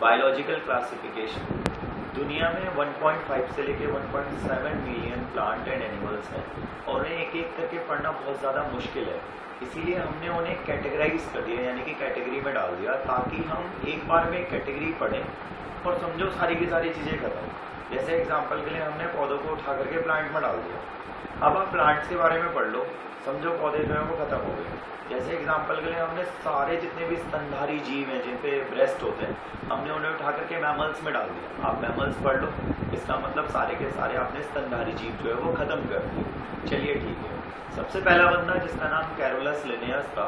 Biological classification. दुनिया में 1.5 से लेकर 1.7 मिलियन प्लांट एंड एनिमल्स हैं और उन्हें एक एक करके पढ़ना बहुत ज़्यादा मुश्किल है। इसीलिए हमने उन्हें कैटेगराइज कर दिया, यानी कि कैटेगरी में डाल दिया, ताकि हम एक बार में कैटेगरी पढ़ें और समझो सारी की सारी चीज़ें खत्म। जैसे एग्जाम्पल के लिए हमने पौधों को उठा करके प्लांट में डाल दिया। अब आप प्लांट्स के बारे में पढ़ लो, समझो पौधे जो है वो खत्म हो गए। जैसे एग्जाम्पल के लिए हमने सारे जितने भी स्तनधारी जीव हैं जिन पे ब्रेस्ट होते हैं, हमने उन्हें उठा करके मैमल्स में डाल दिया। आप मैमल्स पढ़ लो, इसका मतलब सारे के सारे आपने स्तनधारी जीव जो है वो खत्म कर दिए। चलिए ठीक है। सबसे पहला बंदा जिसका नाम कैरोलस लिनियस था,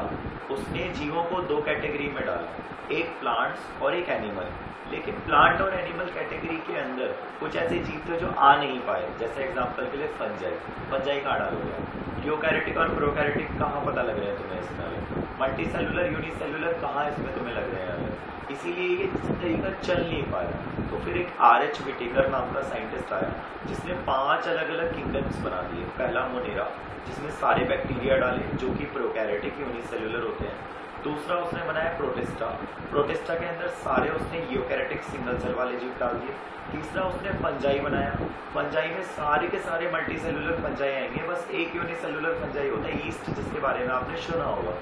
उसने जीवों को दो कैटेगरी में डाला, एक प्लांट्स और एक एनिमल। लेकिन प्लांट और एनिमल कैटेगरी के अंदर कुछ ऐसे जीव थे जो आ नहीं पाए। जैसे एग्जांपल के लिए फंजाई कहाँ डालोगे? यूकैरियोटिक और प्रोकैरियोटिक कहाँ पता लग रहे हैं तुम्हें इसमें? मल्टी सेलुलर यूनिसेलुलर कहाँ इसमें तुम्हें लग रहे हैं? इसीलिए ये तरीका चल नहीं पाया। तो फिर एक आर.एच. विटेकर नाम का साइंटिस्ट आया जिसने 5 अलग अलग किंगडम्स बना दिए। पहला मोनेरा, जिसमें सारे बैक्टीरिया डाले जो कि प्रोकैरियोटिक यूनिसेलुलर होते हैं। दूसरा उसने बनाया प्रोटिस्टा के अंदर सारे उसने यूकैरियोटिक सिंगल सेल वाले जीव डाल दिए। तीसरा उसने फंजाई बनाया, फंजाई में सारे के सारे मल्टी सेलुलर फंजाई आएंगे, बस एक यूनिसेलुलर फंजाई होता है ईस्ट, जिसके बारे में आपने सुना होगा।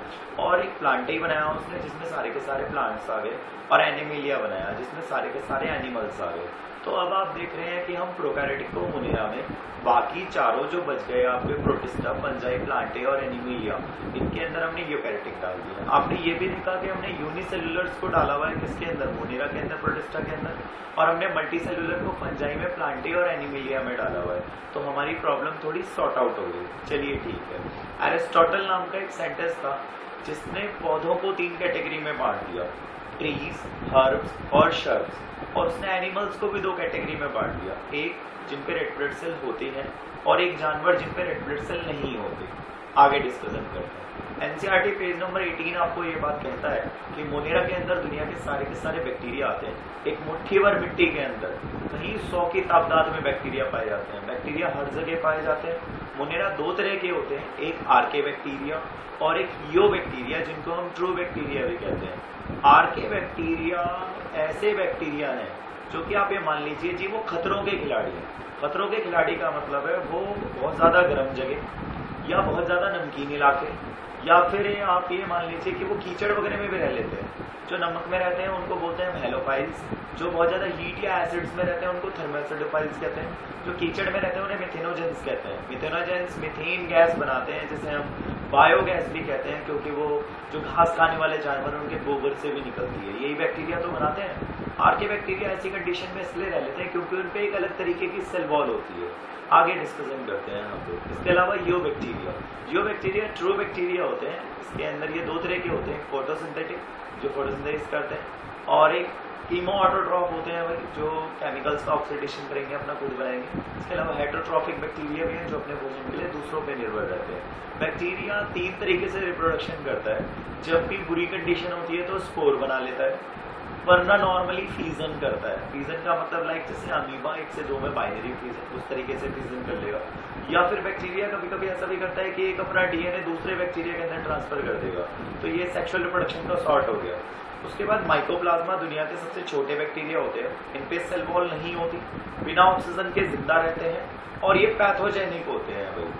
और एक प्लांटेई बनाया उसने जिसमें सारे के सारे प्लांट्स आ गए, और एनिमिलिया बनाया जिसमें सारे के सारे एनिमल्स आ गए। तो अब आप देख रहे हैं कि हम प्रोकैरियोटिक को मोनेरा में, बाकी चारों जो बच गए आपके प्रोटिस्टा, फंजाई, प्लांटे और एनिमिलिया, इनके अंदर हमने यूकैरियोटिक डाल दिया। आपने ये भी देखा कि हमने यूनिसेलुलर्स को डाला हुआ है किसके अंदर? मोनेरा के अंदर, प्रोटिस्टा के अंदर, और हमने मल्टी सेलुलर को फंजाई में, प्लांटे और एनिमिलिया में डाला हुआ है। तो हमारी प्रॉब्लम थोड़ी सॉर्ट आउट हो गई। चलिए ठीक है। एरिस्टोटल नाम का एक साइंटिस्ट था जिसने पौधों को 3 कैटेगरी में बांट दिया, ट्रीज, हर्ब्स और शर्ब्स। और उसने एनिमल्स को भी 2 कैटेगरी में बांट दिया, एक जिन पे रेड ब्लड सेल होते हैं और एक जानवर जिन पे रेड ब्लड सेल नहीं होते। आगे डिस्कशन करते हैं। एनसीईआरटी पेज नंबर 18 आपको ये बात कहता है कि मोनेरा के अंदर दुनिया के सारे बैक्टीरिया आते हैं। एक मुट्ठी भर मिट्टी के अंदर कहीं 100 की तादाद में बैक्टीरिया पाए जाते हैं। बैक्टीरिया हर जगह पाए जाते हैं। मोनेरा 2 तरह के होते हैं, एक आर्के बैक्टीरिया और एक यो बैक्टीरिया, जिनको हम ट्रू बैक्टीरिया भी कहते हैं। आर्के बैक्टीरिया ऐसे बैक्टीरिया हैं जो कि आप ये मान लीजिए जी वो खतरों के खिलाड़ी हैं। खतरों के खिलाड़ी का मतलब है वो बहुत ज़्यादा गर्म जगह या बहुत ज़्यादा नमकीन इलाके, या फिर आप ये मान लीजिए कि वो कीचड़ वगैरह में भी रह लेते हैं। जो नमक में रहते हैं उनको बोलते हैं हेलोफाइल्स, जो बहुत ज़्यादा हीट या एसिड्स में रहते हैं उनको थर्मोसिडोफाइल्स कहते हैं, जो कीचड़ में रहते हैं उन्हें मिथेनोजेंस कहते हैं। मिथेनोजेंस मीथेन गैस बनाते हैं जिसे हम बायोगैस भी कहते हैं, क्योंकि वो जो घास खाने वाले जानवर हैं उनके गोबर से भी निकलती है। यही बैक्टीरिया तो बनाते हैं। आर्के बैक्टीरिया ऐसी कंडीशन में इसलिए रह लेते हैं क्योंकि उन पर एक अलग तरीके की सेल वॉल होती है। आगे डिस्कशन करते हैं हम लोग। इसके अलावा यो बैक्टीरिया ट्रू बैक्टीरिया होते हैं। इसके अंदर ये 2 तरह के होते हैं, फोटोसिंथेटिक जो फोटोसिंथेसिस करते हैं, और एक कीमो ऑटोट्रॉफ होते हैं भाई, जो केमिकल्स का ऑक्सीडेशन करेंगे, अपना खुद बनाएंगे। इसके अलावा हेटरोट्रॉफिक बैक्टीरिया भी हैं जो अपने भोजन के लिए दूसरों पे निर्भर रहते हैं। बैक्टीरिया 3 तरीके से रिप्रोडक्शन करता है। जब भी बुरी कंडीशन होती है तो स्पोर बना लेता है, वरना नॉर्मली फ्यूजन करता है। फ्यूजन का मतलब लाइक जैसे अमीबा 1 से 2 में बाइनरी फ्यूजन, उस तरीके से फ्यूजन कर लेगा। या फिर बैक्टीरिया कभी कभी ऐसा भी करता है कि एक अपना डीएनए दूसरे बैक्टीरिया के अंदर ट्रांसफर कर देगा। तो ये सेक्सुअल रिप्रोडक्शन का सॉर्ट हो गया। उसके बाद माइकोप्लाज्मा दुनिया के सबसे छोटे बैक्टीरिया होते हैं। इन पे सेल वॉल नहीं होती, बिना ऑक्सीजन के जिंदा रहते हैं और ये पैथोजेनिक होते हैं भाई।